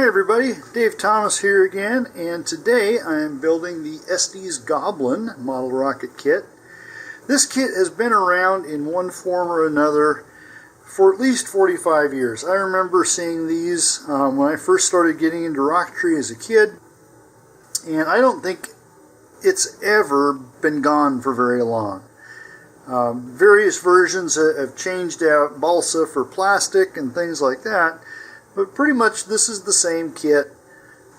Hi everybody, Dave Thomas here again, and today I am building the Estes Goblin model rocket kit. This kit has been around in one form or another for at least 45 years. I remember seeing these when I first started getting into rocketry as a kid, and I don't think it's ever been gone for very long. Various versions have changed out balsa for plastic and things like that, but pretty much this is the same kit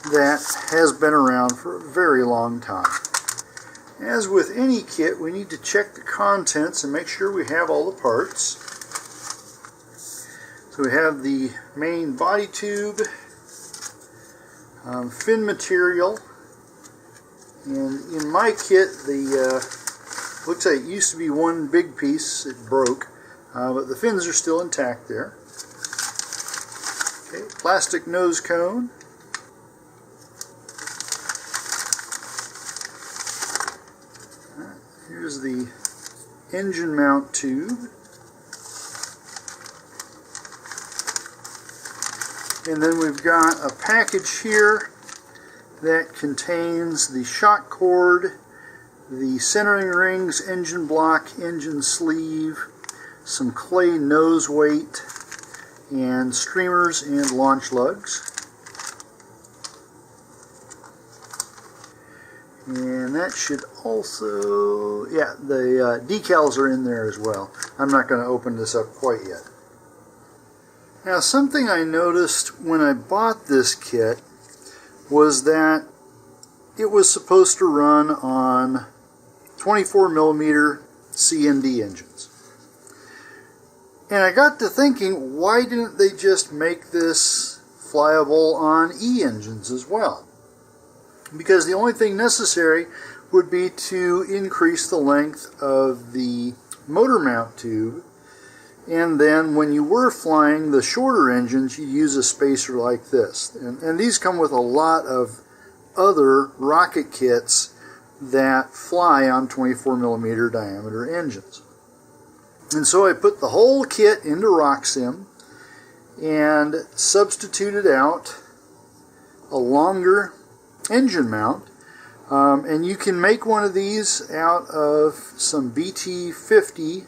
that has been around for a very long time. As with any kit, we need to check the contents and make sure we have all the parts. So we have the main body tube, fin material, and in my kit looks like it used to be one big piece. It broke, but the fins are still intact there. Okay, plastic nose cone. Here's the engine mount tube. And then we've got a package here that contains the shock cord, the centering rings, engine block, engine sleeve, some clay nose weight, and streamers and launch lugs. And that should also, yeah, the decals are in there as well. I'm not going to open this up quite yet. Now, something I noticed when I bought this kit was that it was supposed to run on 24mm CND engines. And I got to thinking, why didn't they just make this flyable on E engines as well? Because the only thing necessary would be to increase the length of the motor mount tube, and then when you were flying the shorter engines, you use a spacer like this. And these come with a lot of other rocket kits that fly on 24mm diameter engines. And so I put the whole kit into RockSim and substituted out a longer engine mount. And you can make one of these out of some BT50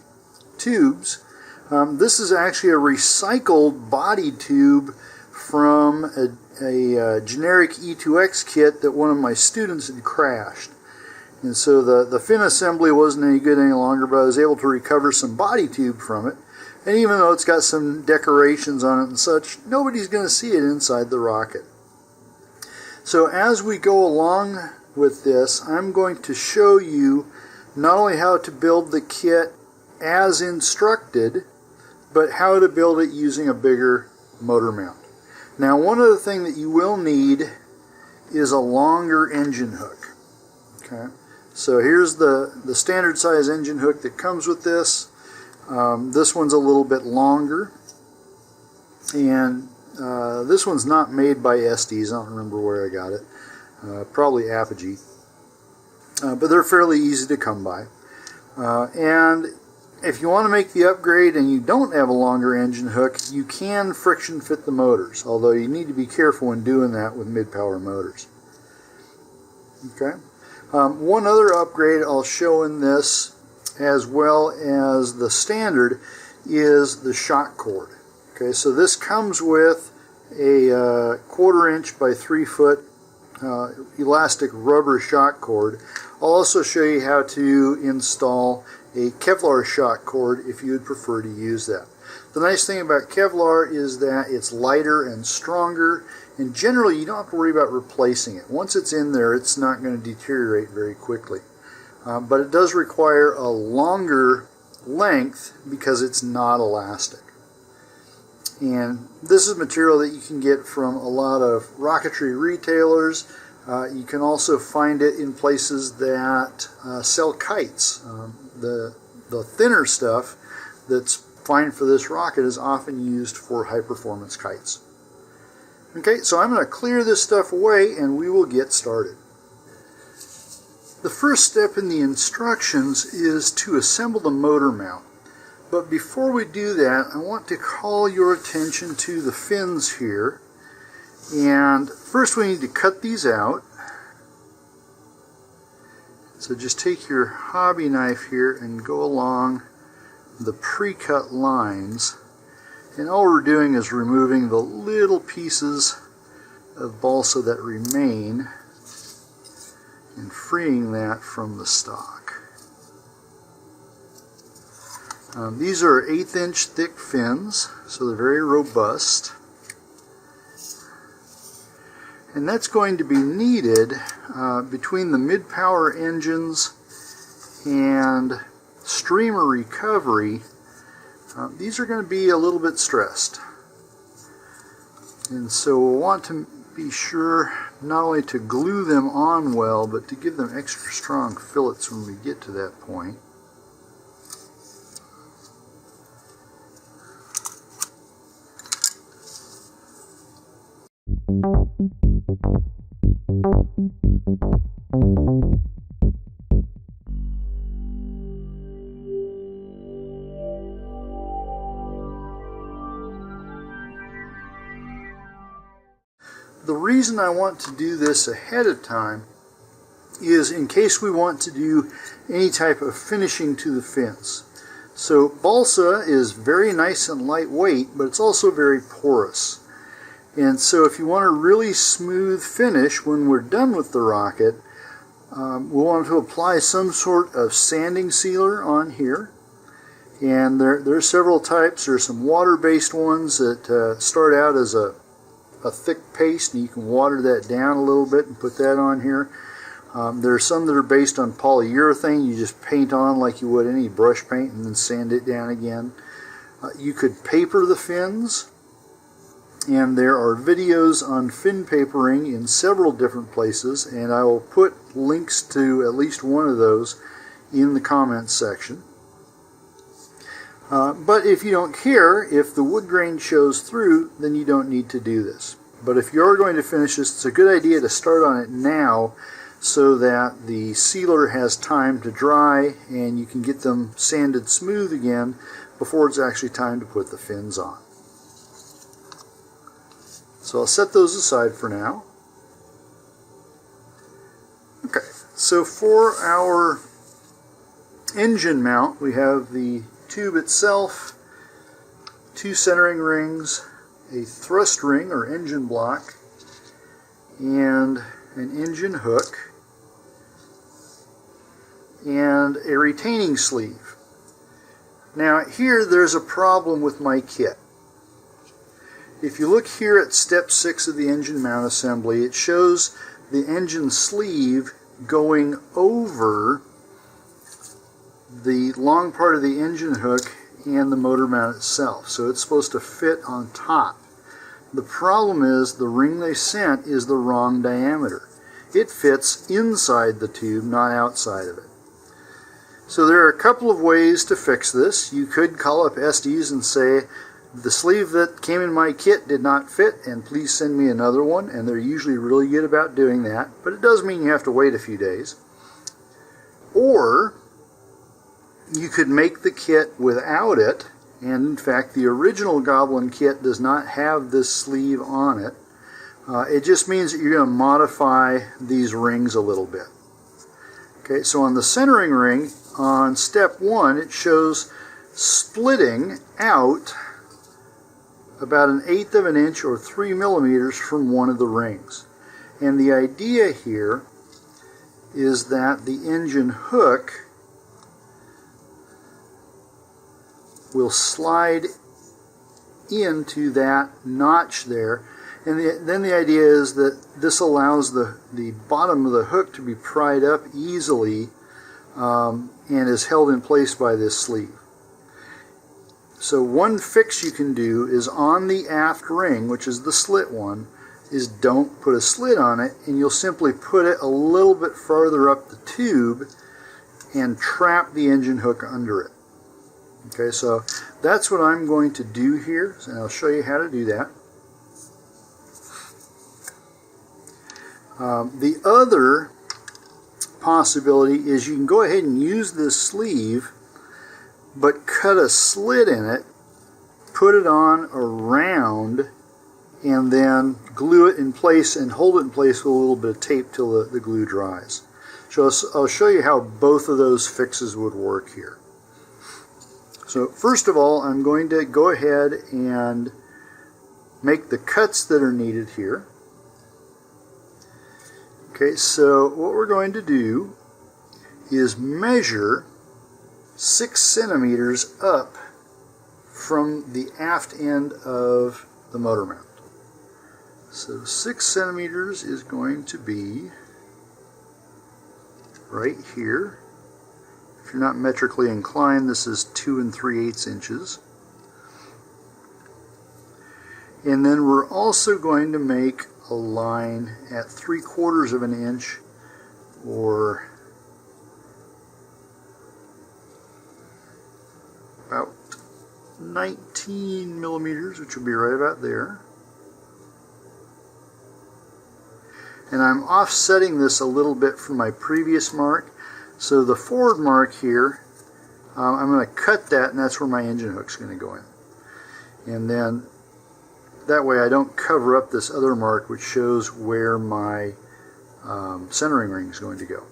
tubes. This is actually a recycled body tube from a generic E2X kit that one of my students had crashed. And so the fin assembly wasn't any good any longer, but I was able to recover some body tube from it. And even though it's got some decorations on it and such, nobody's going to see it inside the rocket. So as we go along with this, I'm going to show you not only how to build the kit as instructed, but how to build it using a bigger motor mount. Now, one other thing that you will need is a longer engine hook. Okay, so here's the standard size engine hook that comes with this. This one's a little bit longer, and this one's not made by Estes. I don't remember where I got it. Probably Apogee. But they're fairly easy to come by. And if you want to make the upgrade and you don't have a longer engine hook, you can friction fit the motors, although you need to be careful when doing that with mid-power motors. Okay. One other upgrade I'll show in this, as well as the standard, is the shock cord. Okay, so this comes with a 1/4 inch by 3 foot elastic rubber shock cord. I'll also show you how to install a Kevlar shock cord if you would prefer to use that. The nice thing about Kevlar is that it's lighter and stronger, and generally you don't have to worry about replacing it. Once it's in there, it's not going to deteriorate very quickly. But it does require a longer length because it's not elastic. And this is material that you can get from a lot of rocketry retailers. You can also find it in places that sell kites. The thinner stuff that's fine for this rocket is often used for high-performance kites. Okay, so I'm going to clear this stuff away and we will get started. The first step in the instructions is to assemble the motor mount. But before we do that, I want to call your attention to the fins here And first we need to cut these out. So just take your hobby knife here and go along the pre-cut lines. And all we're doing is removing the little pieces of balsa that remain and freeing that from the stock. These are 1/8 inch thick fins, so they're very robust. And that's going to be needed between the mid-power engines and streamer recovery. These are going to be a little bit stressed. And so we'll want to be sure not only to glue them on well, but to give them extra strong fillets when we get to that point. The reason I want to do this ahead of time is in case we want to do any type of finishing to the fins. So balsa is very nice and lightweight, but it's also very porous. And so if you want a really smooth finish when we're done with the rocket, we'll want to apply some sort of sanding sealer on here. And there are several types. There's some water-based ones that start out as a thick paste, and you can water that down a little bit and put that on here. There are some that are based on polyurethane. You just paint on like you would any brush paint and then sand it down again. You could paper the fins, and there are videos on fin papering in several different places, and I will put links to at least one of those in the comments section. But if you don't care, if the wood grain shows through, then you don't need to do this. But if you're going to finish this, it's a good idea to start on it now so that the sealer has time to dry and you can get them sanded smooth again before it's actually time to put the fins on. So I'll set those aside for now. Okay, so for our engine mount, we have the tube itself, 2 centering rings, a thrust ring or engine block, and an engine hook, and a retaining sleeve. Now here there's a problem with my kit. If you look here at step 6 of the engine mount assembly, it shows the engine sleeve going over the long part of the engine hook and the motor mount itself. So it's supposed to fit on top. The problem is the ring they sent is the wrong diameter. It fits inside the tube, not outside of it. So there are a couple of ways to fix this. You could call up Estes and say, the sleeve that came in my kit did not fit and please send me another one, and they're usually really good about doing that, but it does mean you have to wait a few days. Or you could make the kit without it, and in fact the original Goblin kit does not have this sleeve on it. It just means that you're going to modify these rings a little bit. Okay, so on the centering ring, on step 1, it shows splitting out about 1/8 of an inch or 3 millimeters from one of the rings. And the idea here is that the engine hook will slide into that notch there, and then the idea is that this allows the bottom of the hook to be pried up easily and is held in place by this sleeve. So one fix you can do is on the aft ring, which is the slit one, is don't put a slit on it, and you'll simply put it a little bit farther up the tube and trap the engine hook under it. Okay, so that's what I'm going to do here, and I'll show you how to do that. The other possibility is you can go ahead and use this sleeve, but cut a slit in it, put it on around, and then glue it in place and hold it in place with a little bit of tape till the glue dries. So I'll show you how both of those fixes would work here. So first of all, I'm going to go ahead and make the cuts that are needed here. Okay, so what we're going to do is measure 6 centimeters up from the aft end of the motor mount. So 6 centimeters is going to be right here. If you're not metrically inclined, this is 2 3/8 inches. And then we're also going to make a line at 3/4 of an inch, or about 19 millimeters, which will be right about there. And I'm offsetting this a little bit from my previous mark. So the forward mark here, I'm going to cut that, and that's where my engine hook's going to go in. And then that way I don't cover up this other mark, which shows where my centering ring is going to go.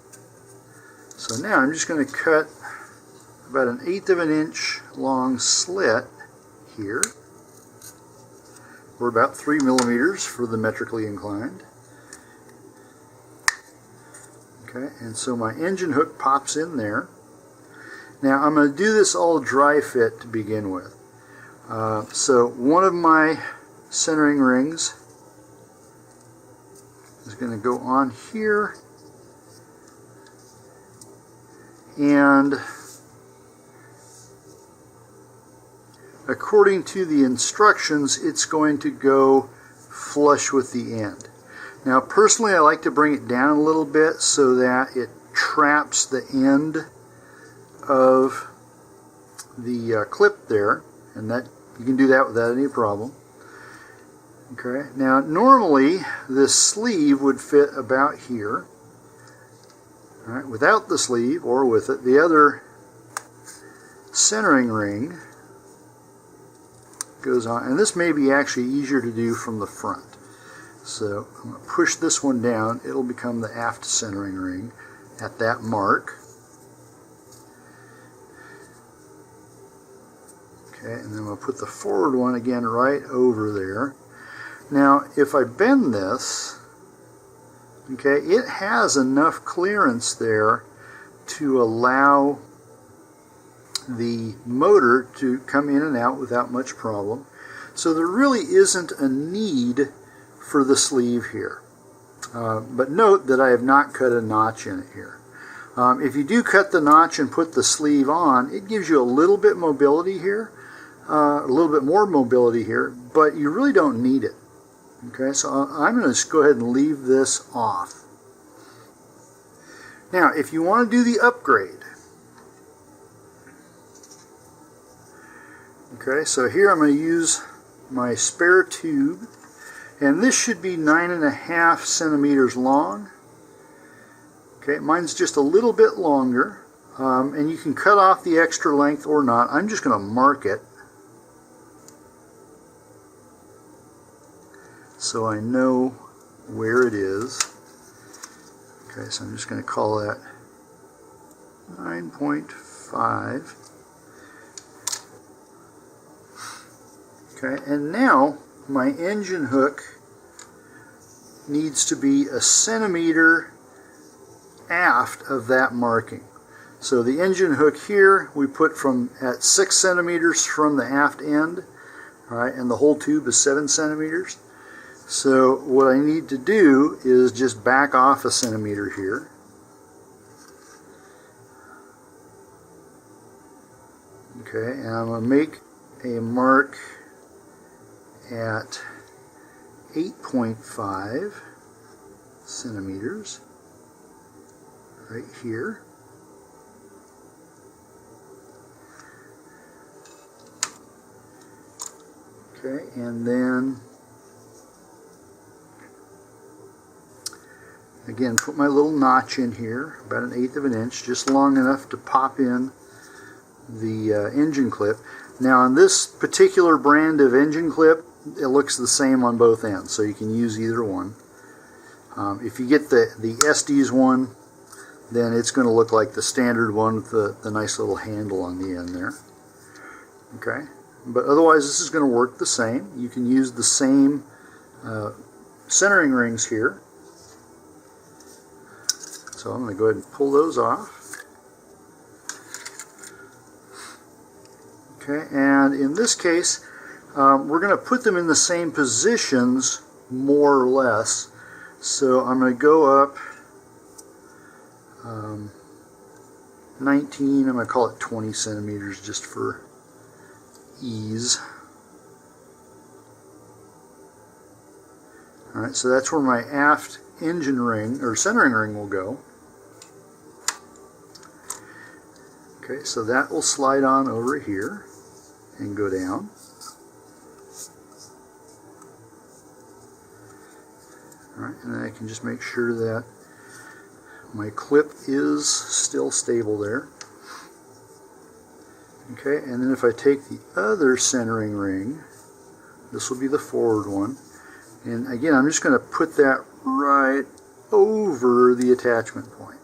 So now I'm just going to cut about 1/8 of an inch long slit here, or about 3 millimeters for the metrically inclined. Okay, and so my engine hook pops in there. Now I'm going to do this all dry fit to begin with. So one of my centering rings is going to go on here, and according to the instructions, it's going to go flush with the end. Now personally, I like to bring it down a little bit so that it traps the end of the clip there, and that you can do that without any problem. Okay, now normally this sleeve would fit about here. All right, without the sleeve or with it, the other centering ring goes on, and this may be actually easier to do from the front. So I'm going to push this one down. It'll become the aft centering ring at that mark. Okay, and then I'm going to put the forward one again right over there. Now if I bend this, okay, it has enough clearance there to allow the motor to come in and out without much problem. So there really isn't a need for the sleeve here. But note that I have not cut a notch in it here. If you do cut the notch and put the sleeve on, it gives you a little bit mobility here, a little bit more mobility here, but you really don't need it. Okay, so I'm going to just go ahead and leave this off. Now, if you want to do the upgrade, okay, so here I'm going to use my spare tube, and this should be 9.5 centimeters long. Okay, mine's just a little bit longer, and you can cut off the extra length or not. I'm just going to mark it so I know where it is. Okay, so I'm just going to call that 9.5. Okay, and now my engine hook needs to be 1 centimeter aft of that marking. So the engine hook here we put at 6 centimeters from the aft end, all right, and the whole tube is 7 centimeters. So what I need to do is just back off 1 centimeter here. Okay, and I'm going to make a mark at 8.5 centimeters right here. Okay, and then again put my little notch in here, about 1/8 of an inch, just long enough to pop in the engine clip. Now on this particular brand of engine clip, it looks the same on both ends, so you can use either one. If you get the Estes one, then it's going to look like the standard one with the nice little handle on the end there. Okay, but otherwise this is going to work the same. You can use the same centering rings here. So I'm going to go ahead and pull those off. Okay, and in this case, we're going to put them in the same positions, more or less. So I'm going to go up 19, I'm going to call it 20 centimeters just for ease. Alright, so that's where my aft engine ring, or centering ring, will go. Okay, so that will slide on over here and go down. Alright, and then I can just make sure that my clip is still stable there. Okay, and then if I take the other centering ring, this will be the forward one, and again I'm just going to put that right over the attachment point.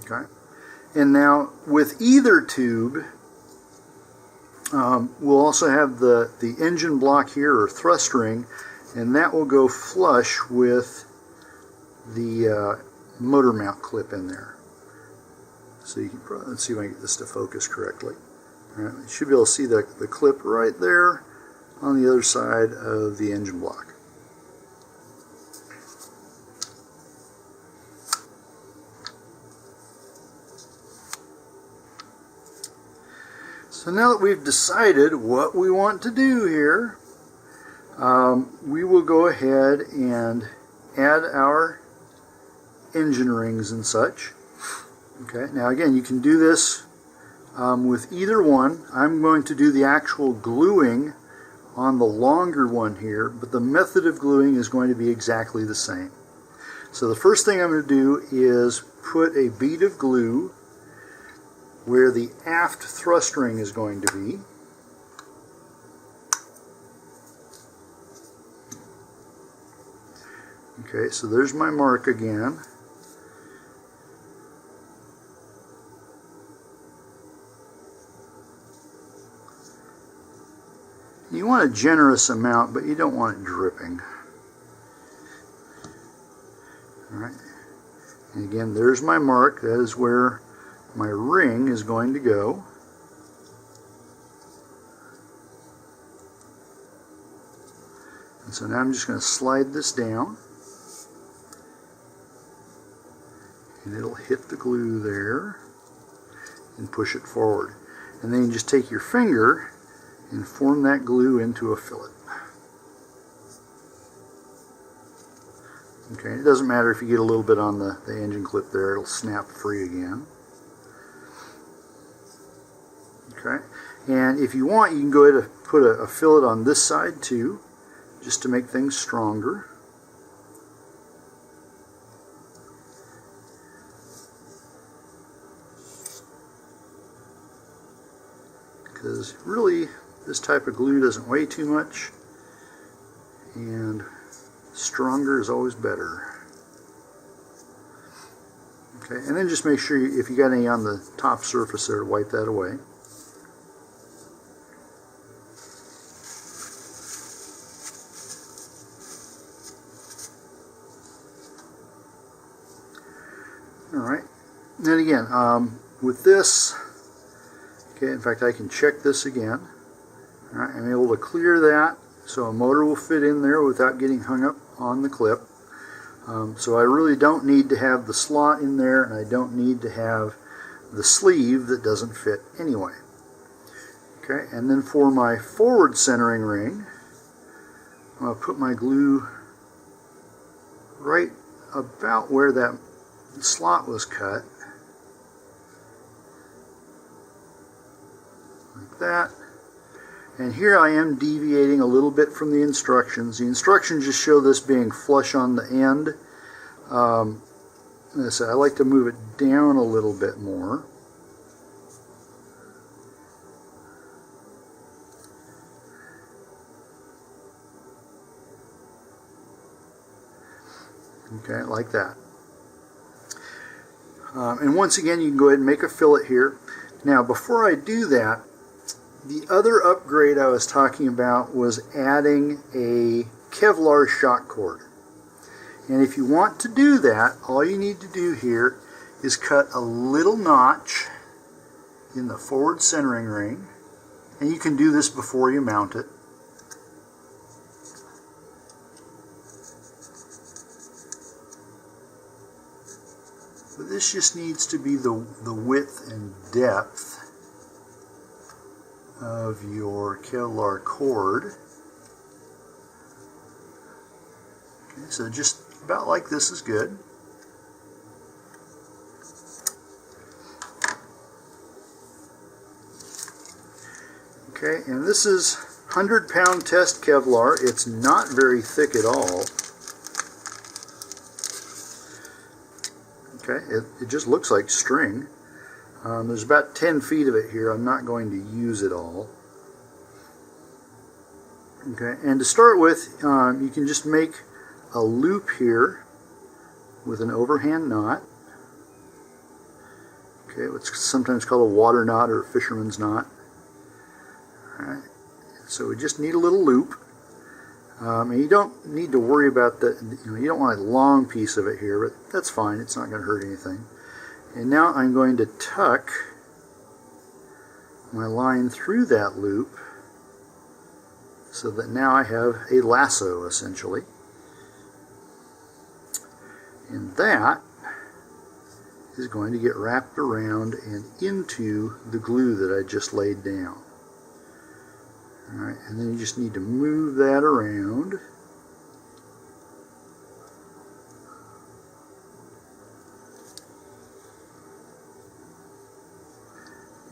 Okay, and now with either tube, we'll also have the engine block here, or thrust ring, and that will go flush with the motor mount clip in there. So you can probably, let's see if I can get this to focus correctly. All right, you should be able to see the clip right there on the other side of the engine block. So now that we've decided what we want to do here, we will go ahead and add our engine rings and such. Okay, now again, you can do this with either one. I'm going to do the actual gluing on the longer one here, but the method of gluing is going to be exactly the same. So the first thing I'm going to do is put a bead of glue where the aft thrust ring is going to be. Okay, so there's my mark again. You want a generous amount, but you don't want it dripping. Alright, and again, there's my mark. That is where my ring is going to go. And so now I'm just going to slide this down, and it'll hit the glue there and push it forward. And then you just take your finger and form that glue into a fillet. Okay, it doesn't matter if you get a little bit on the engine clip there, it'll snap free again. Okay, and if you want, you can go ahead and put a fillet on this side too, just to make things stronger. Because really, this type of glue doesn't weigh too much, and stronger is always better. Okay, and then just make sure if you got any on the top surface there, to wipe that away. Alright, and again, with this, okay, in fact I can check this again. Alright, I'm able to clear that so a motor will fit in there without getting hung up on the clip. So I really don't need to have the slot in there, and I don't need to have the sleeve that doesn't fit anyway. Okay, and then for my forward centering ring, I'm going to put my glue right about where that slot was cut, like that. And here I am deviating a little bit from the instructions. The instructions just show this being flush on the end. I like to move it down a little bit more. Okay, like that. And once again, you can go ahead and make a fillet here. Now, before I do that, the other upgrade I was talking about was adding a Kevlar shock cord. And if you want to do that, all you need to do here is cut a little notch in the forward centering ring. And you can do this before you mount it. But this just needs to be the width and depth of your Kevlar cord. Okay, so just about like this is good. Okay, and this is 100-pound test Kevlar. It's not very thick at all. Okay, it just looks like string. There's about 10 feet of it here. I'm not going to use it all. Okay, and to start with, you can just make a loop here with an overhand knot. Okay, what's sometimes called a water knot or a fisherman's knot. Alright, so we just need a little loop. And you don't need to worry about that, you don't want a long piece of it here, but that's fine, it's not going to hurt anything. And now I'm going to tuck my line through that loop so that now I have a lasso essentially. And that is going to get wrapped around and into the glue that I just laid down. Alright, and then you just need to move that around.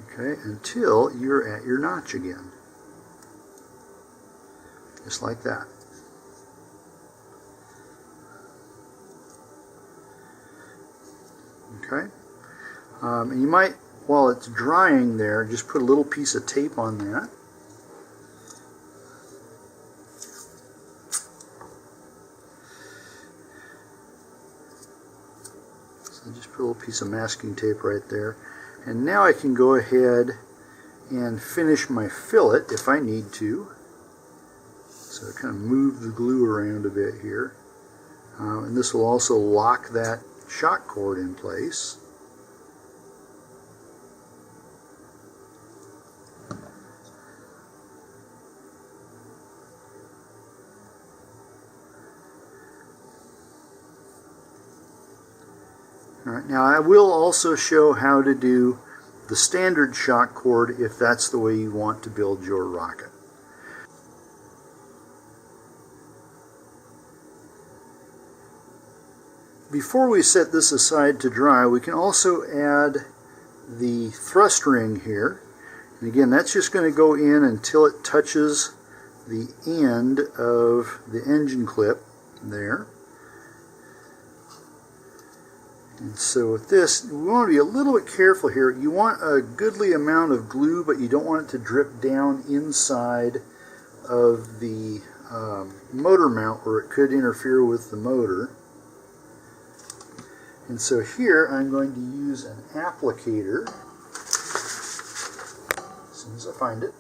Okay, until you're at your notch again. Just like that. Okay, and you might, while it's drying there, just put a little piece of tape on that. So just put a little piece of masking tape right there. And now I can go ahead and finish my fillet if I need to. So I kind of move the glue around a bit here. And this will also lock that shock cord in place. Alright, now I will also show how to do the standard shock cord if that's the way you want to build your rocket. Before we set this aside to dry, we can also add the thrust ring here. And again, that's just going to go in until it touches the end of the engine clip there. And so with this, we want to be a little bit careful here. You want a goodly amount of glue, but you don't want it to drip down inside of the motor mount where it could interfere with the motor. And so here I'm going to use an applicator as soon as I find it.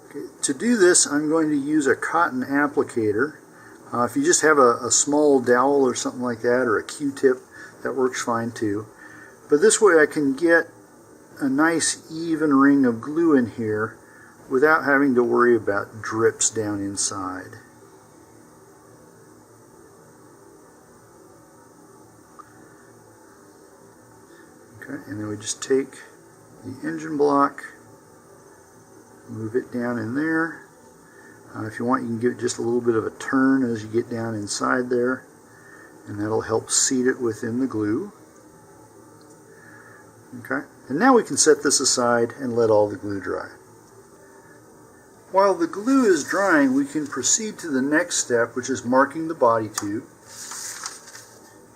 Okay, to do this, I'm going to use a cotton applicator. If you just have a small dowel or something like that, or a Q-tip, that works fine too. But this way I can get a nice even ring of glue in here without having to worry about drips down inside. Okay, and then we just take the engine block, move it down in there. If you want, you can give it just a little bit of a turn as you get down inside there, and that'll help seat it within the glue. Okay, and now we can set this aside and let all the glue dry. While the glue is drying, we can proceed to the next step, which is marking the body tube.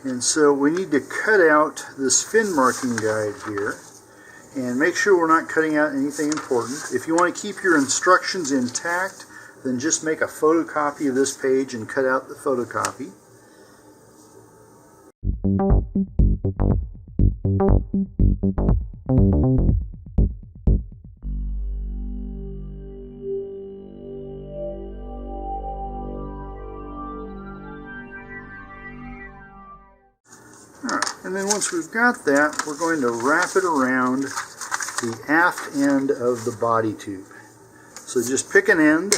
And so we need to cut out this fin marking guide here. And make sure we're not cutting out anything important. If you want to keep your instructions intact, then just make a photocopy of this page and cut out the photocopy. Alright, and then once we've got that, we're going to wrap it around the aft end of the body tube. So just pick an end,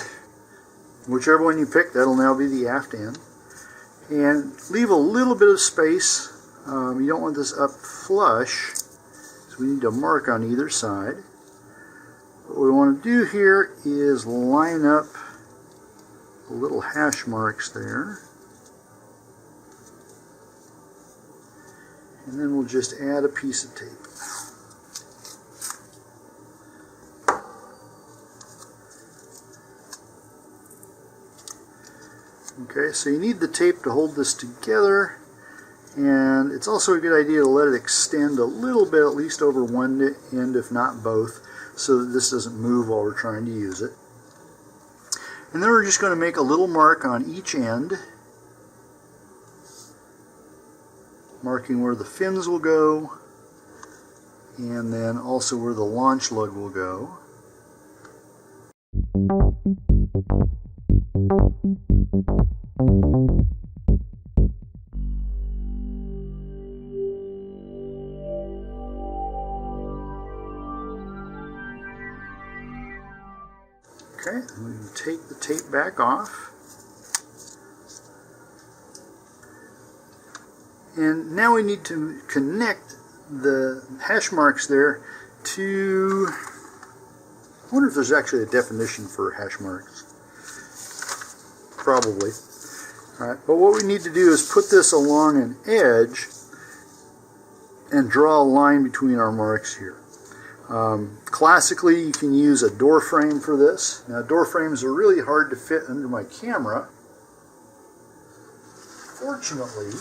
whichever one you pick, that'll now be the aft end, and leave a little bit of space. You don't want this up flush, so we need to mark on either side. What we want to do here is line up the little hash marks there. And then we'll just add a piece of tape. Okay, so you need the tape to hold this together, and it's also a good idea to let it extend a little bit, at least over one end, if not both, so that this doesn't move while we're trying to use it. And then we're just going to make a little mark on each end, marking where the fins will go, and then also where the launch lug will go. Okay, we can take the tape back off. And now we need to connect the hash marks there to, I wonder if there's actually a definition for hash marks. Probably. Alright, but what we need to do is put this along an edge and draw a line between our marks here. Classically, you can use a door frame for this. Now, door frames are really hard to fit under my camera. Fortunately,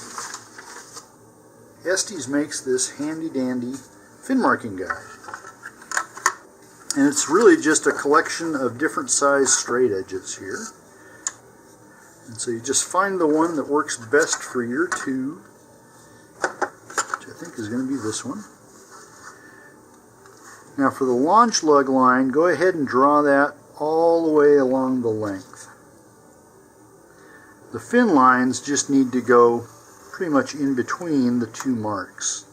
Estes makes this handy-dandy fin marking guide. And it's really just a collection of different size straight edges here. And so you just find the one that works best for your tube, which I think is going to be this one. Now for the launch lug line, go ahead and draw that all the way along the length. The fin lines just need to go pretty much in between the two marks.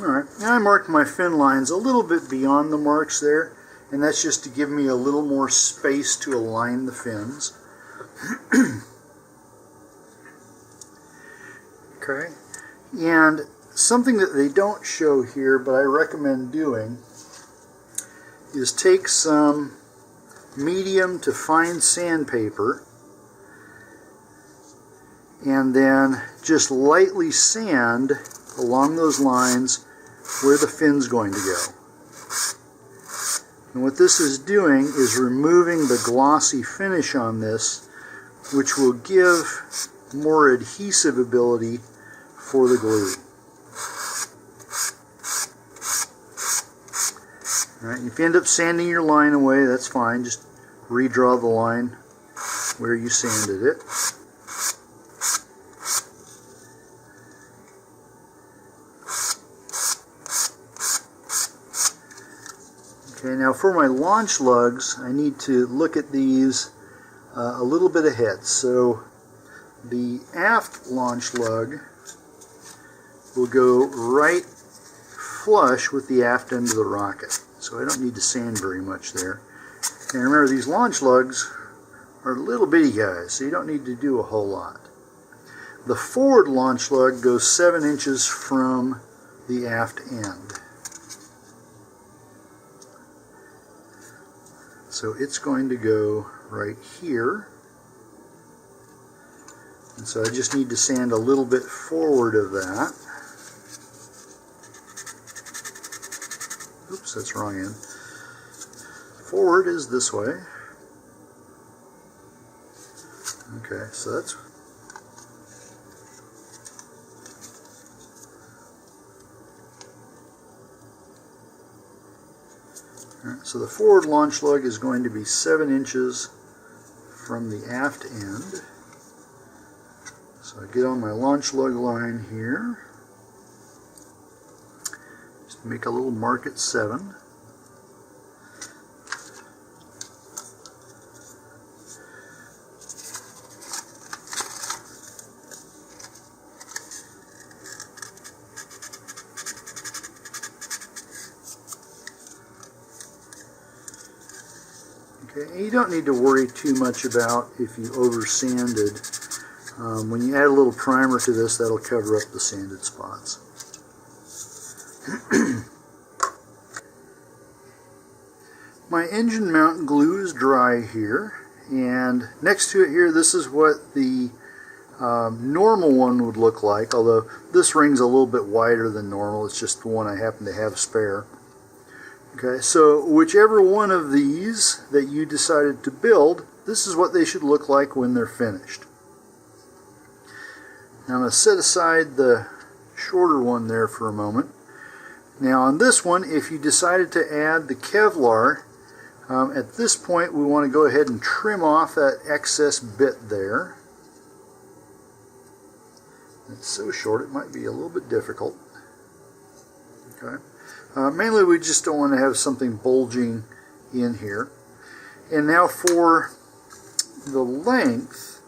Alright, now I marked my fin lines a little bit beyond the marks there, and that's just to give me a little more space to align the fins. Okay, and something that they don't show here, but I recommend doing, is take some medium to fine sandpaper and then just lightly sand along those lines where the fin's going to go. And what this is doing is removing the glossy finish on this, which will give more adhesive ability for the glue. Alright, if you end up sanding your line away, that's fine. Just redraw the line where you sanded it. Okay, now for my launch lugs, I need to look at these a little bit ahead. So the aft launch lug will go right flush with the aft end of the rocket. So I don't need to sand very much there. And remember, these launch lugs are little bitty guys, so you don't need to do a whole lot. The forward launch lug goes 7 inches from the aft end. So it's going to go right here. And so I just need to sand a little bit forward of that. that's wrong end. Forward is this way. Okay, so that's... Alright, so the forward launch lug is going to be 7 inches from the aft end. So I get on my launch lug line here. Just make a little mark at 7. Okay, you don't need to worry too much about if you over sanded. When you add a little primer to this, that'll cover up the sanded spots. My engine mount glue is dry here, and next to it here, this is what the normal one would look like, although this ring's a little bit wider than normal. It's just the one I happen to have spare. Okay, so whichever one of these that you decided to build, this is what they should look like when they're finished. Now I'm going to set aside the shorter one there for a moment. Now on this one, if you decided to add the Kevlar, at this point we want to go ahead and trim off that excess bit there. It's so short it might be a little bit difficult. Okay. Mainly we just don't want to have something bulging in here. And now for the length,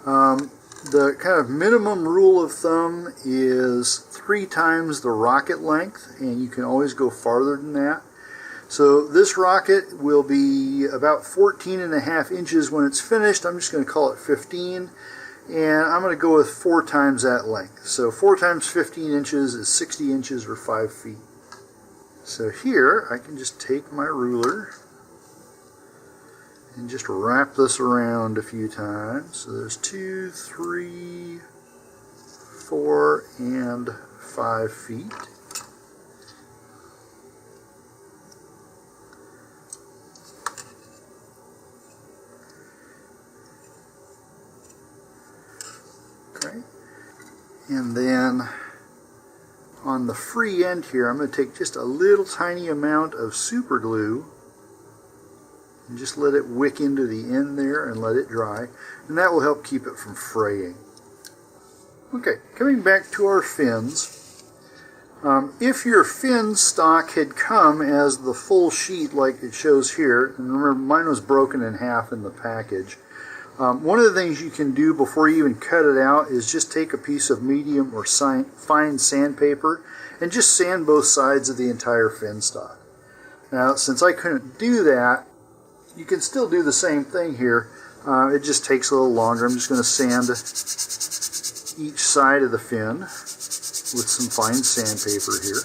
the kind of minimum rule of thumb is 3 times the rocket length, and you can always go farther than that. So this rocket will be about 14.5 inches when it's finished. I'm just going to call it 15. And I'm going to go with 4 times that length. So 4 times 15 inches is 60 inches or 5 feet. So here I can just take my ruler and just wrap this around a few times. So there's 2, 3, 4, and 5 feet. Okay. And then on the free end here, I'm going to take just a little tiny amount of super glue and just let it wick into the end there and let it dry, and that will help keep it from fraying. Okay, coming back to our fins. If your fin stock had come as the full sheet like it shows here, and remember mine was broken in half in the package, one of the things you can do before you even cut it out is just take a piece of medium or fine sandpaper and just sand both sides of the entire fin stock. Now, since I couldn't do that, you can still do the same thing here. It just takes a little longer. I'm just going to sand each side of the fin with some fine sandpaper here.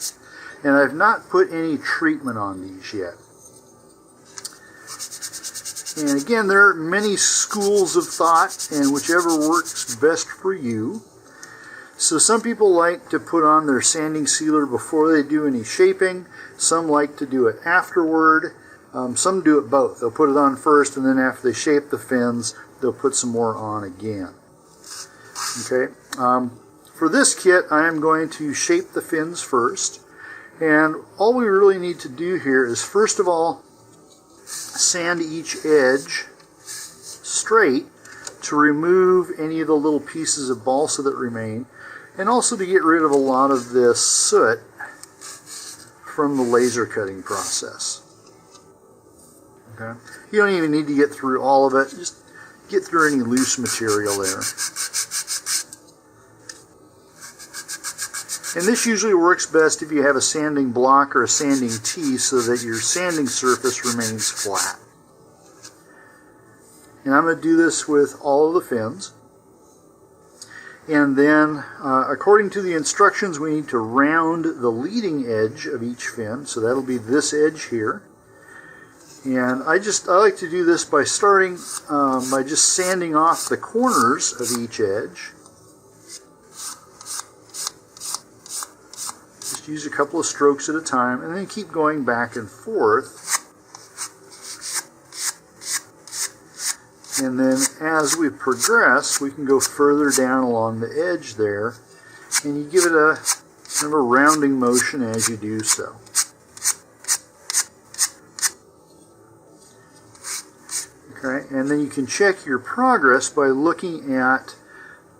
And I've not put any treatment on these yet. And again, there are many schools of thought, and whichever works best for you. So some people like to put on their sanding sealer before they do any shaping. Some like to do it afterward. Some do it both. They'll put it on first, and then after they shape the fins, they'll put some more on again. Okay. For this kit, I am going to shape the fins first. And all we really need to do here is, first of all, sand each edge straight to remove any of the little pieces of balsa that remain, and also to get rid of a lot of this soot from the laser cutting process. Okay. You don't even need to get through all of it, just get through any loose material there. And this usually works best if you have a sanding block or a sanding tee so that your sanding surface remains flat. And I'm going to do this with all of the fins. And then, according to the instructions, we need to round the leading edge of each fin. So that'll be this edge here. And I like to do this by starting by just sanding off the corners of each edge. Just use a couple of strokes at a time and then keep going back and forth. And then as we progress, we can go further down along the edge there, and you give it a kind of a rounding motion as you do so. Okay, and then you can check your progress by looking at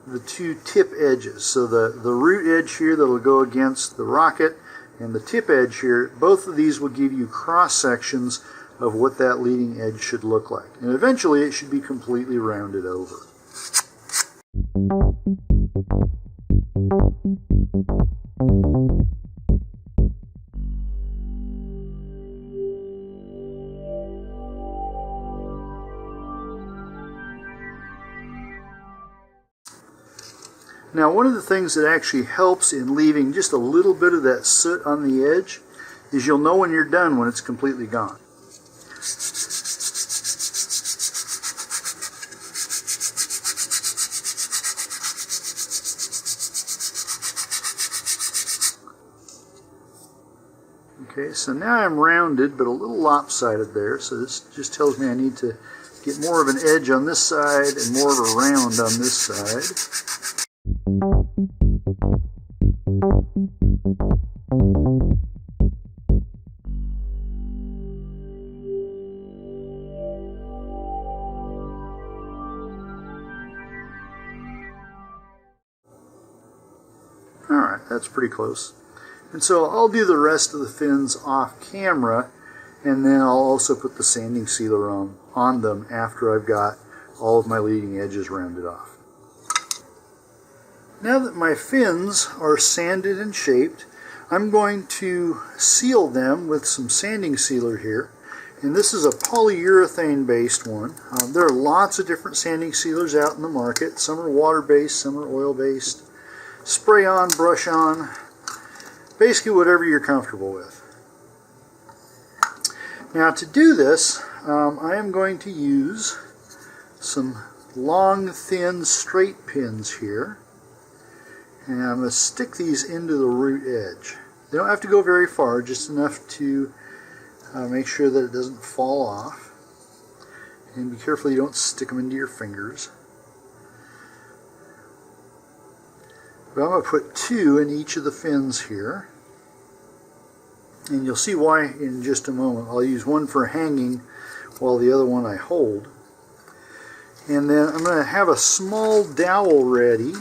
the two tip edges. So the root edge here that will go against the rocket and the tip edge here, both of these will give you cross sections of what that leading edge should look like. And eventually it should be completely rounded over. Now, one of the things that actually helps in leaving just a little bit of that soot on the edge is you'll know when you're done when it's completely gone. Okay, so now I'm rounded but a little lopsided there, so this just tells me I need to get more of an edge on this side and more of a round on this side. Alright, that's pretty close. And so I'll do the rest of the fins off camera, and then I'll also put the sanding sealer on them after I've got all of my leading edges rounded off. Now that my fins are sanded and shaped, I'm going to seal them with some sanding sealer here. And this is a polyurethane based one. There are lots of different sanding sealers out in the market. Some are water based, some are oil based. Spray on, brush on, basically whatever you're comfortable with. Now to do this, I am going to use some long, thin, straight pins here. And I'm going to stick these into the root edge. They don't have to go very far, just enough to make sure that it doesn't fall off. And be careful you don't stick them into your fingers. But I'm going to put 2 in each of the fins here. And you'll see why in just a moment. I'll use one for hanging while the other one I hold. And then I'm going to have a small dowel ready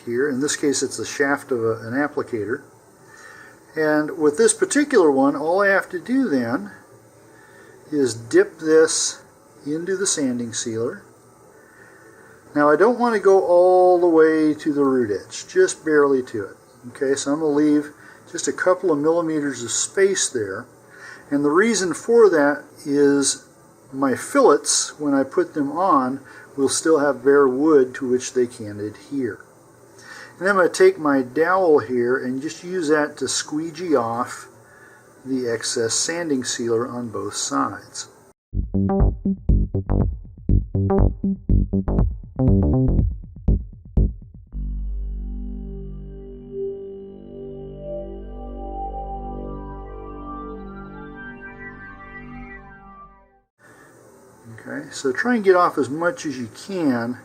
here. In this case it's the shaft of an applicator. And with this particular one, all I have to do then is dip this into the sanding sealer. Now I don't want to go all the way to the root edge, just barely to it. Okay, so I'm going to leave just a couple of millimeters of space there. And the reason for that is my fillets, when I put them on, will still have bare wood to which they can adhere. And then I'm going to take my dowel here and just use that to squeegee off the excess sanding sealer on both sides. Okay, so try and get off as much as you can.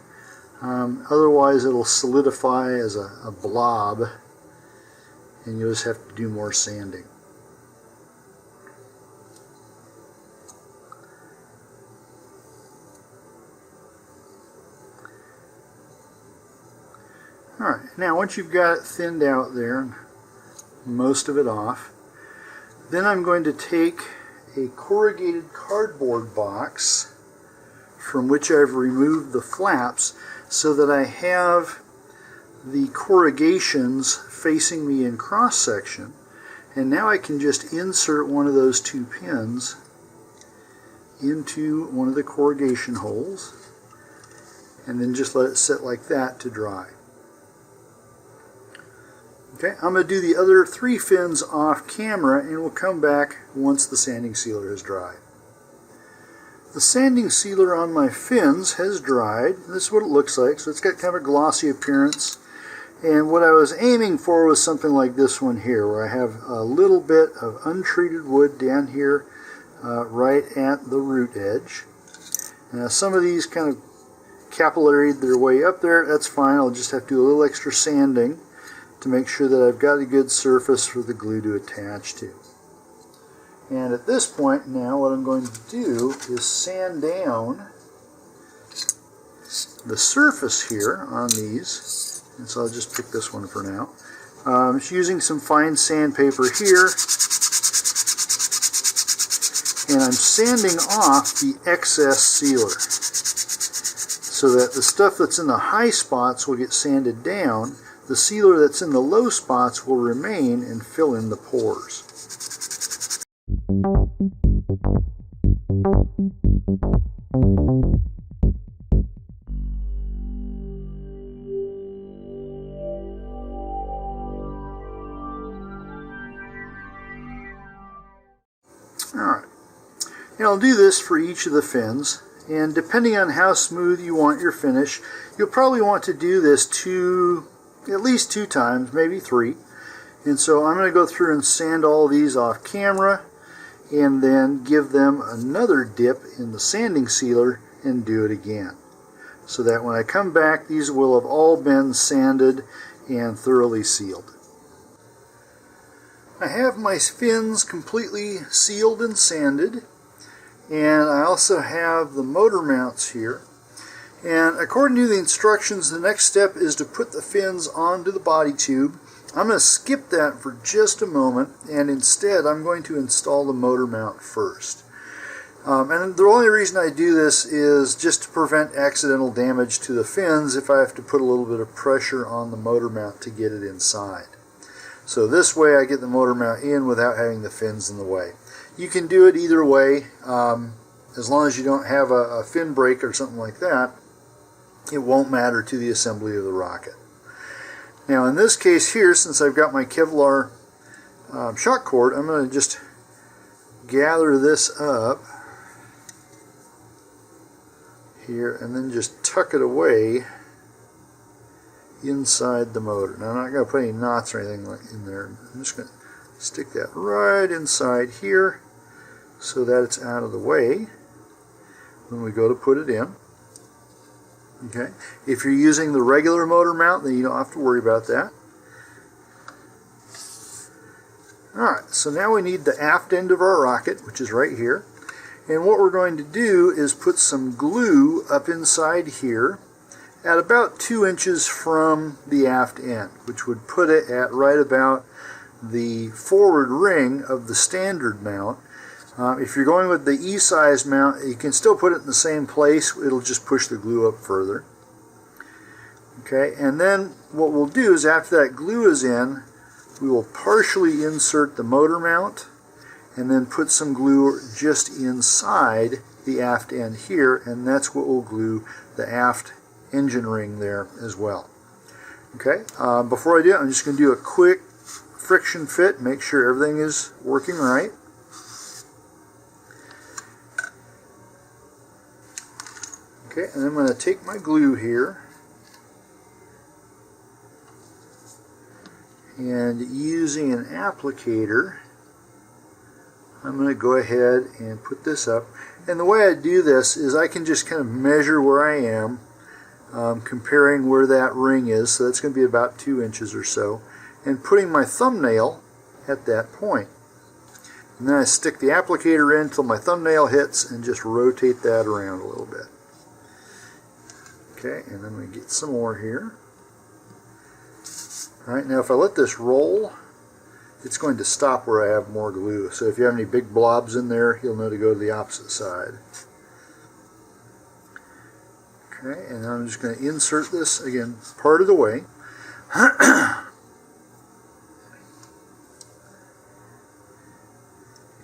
Otherwise it'll solidify as a blob and you'll just have to do more sanding. Alright, now once you've got it thinned out there, most of it off, then I'm going to take a corrugated cardboard box from which I've removed the flaps so that I have the corrugations facing me in cross section, and now I can just insert one of those 2 pins into one of the corrugation holes and then just let it sit like that to dry. Okay, I'm going to do the other 3 fins off camera and we'll come back once the sanding sealer has dried. The sanding sealer on my fins has dried. This is what it looks like. So it's got kind of a glossy appearance. And what I was aiming for was something like this one here, where I have a little bit of untreated wood down here right at the root edge. Now some of these kind of capillaried their way up there. That's fine. I'll just have to do a little extra sanding to make sure that I've got a good surface for the glue to attach to. And at this point now what I'm going to do is sand down the surface here on these. And so I'll just pick this one for now. I'm just using some fine sandpaper here, and I'm sanding off the excess sealer so that the stuff that's in the high spots will get sanded down. The sealer that's in the low spots will remain and fill in the pores. Alright, and I'll do this for each of the fins, and depending on how smooth you want your finish, you'll probably want to do this at least 2 times, maybe 3. And so I'm going to go through and sand all these off camera and then give them another dip in the sanding sealer and do it again. So that when I come back, these will have all been sanded and thoroughly sealed. I have my fins completely sealed and sanded, and I also have the motor mounts here. And according to the instructions, the next step is to put the fins onto the body tube. I'm going to skip that for just a moment, and instead I'm going to install the motor mount first. And the only reason I do this is just to prevent accidental damage to the fins if I have to put a little bit of pressure on the motor mount to get it inside. So this way I get the motor mount in without having the fins in the way. You can do it either way, as long as you don't have a fin break or something like that. It won't matter to the assembly of the rocket. Now in this case here, since I've got my Kevlar shock cord, I'm going to just gather this up here and then just tuck it away inside the motor. Now I'm not going to put any knots or anything in there. I'm just going to stick that right inside here so that it's out of the way when we go to put it in. Okay. If you're using the regular motor mount, then you don't have to worry about that. Alright, so now we need the aft end of our rocket, which is right here. And what we're going to do is put some glue up inside here at about 2 inches from the aft end, which would put it at right about the forward ring of the standard mount. If you're going with the E-size mount, you can still put it in the same place. It'll just push the glue up further. Okay, and then what we'll do is after that glue is in, we will partially insert the motor mount and then put some glue just inside the aft end here, and that's what will glue the aft engine ring there as well. Okay, before I do it, I'm just going to do a quick friction fit, make sure everything is working right. Okay, and I'm going to take my glue here and using an applicator, I'm going to go ahead and put this up. And the way I do this is I can just kind of measure where I am, comparing where that ring is, so that's going to be about 2 inches or so, and putting my thumbnail at that point. And then I stick the applicator in until my thumbnail hits and just rotate that around a little bit. Okay, and then we get some more here. Alright, now if I let this roll, it's going to stop where I have more glue. So if you have any big blobs in there, you'll know to go to the opposite side. Okay, and I'm just going to insert this again part of the way.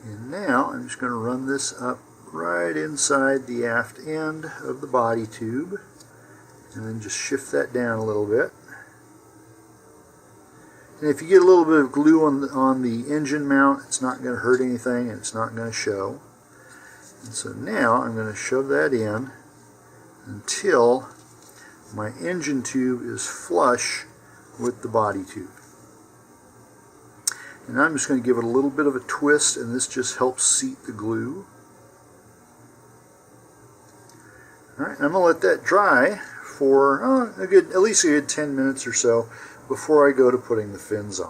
And now I'm just going to run this up right inside the aft end of the body tube. And then just shift that down a little bit. And if you get a little bit of glue on the engine mount, it's not going to hurt anything and it's not going to show. And so now I'm going to shove that in until my engine tube is flush with the body tube. And I'm just going to give it a little bit of a twist, and this just helps seat the glue. Alright, I'm going to let that dry for at least a good 10 minutes or so before I go to putting the fins on.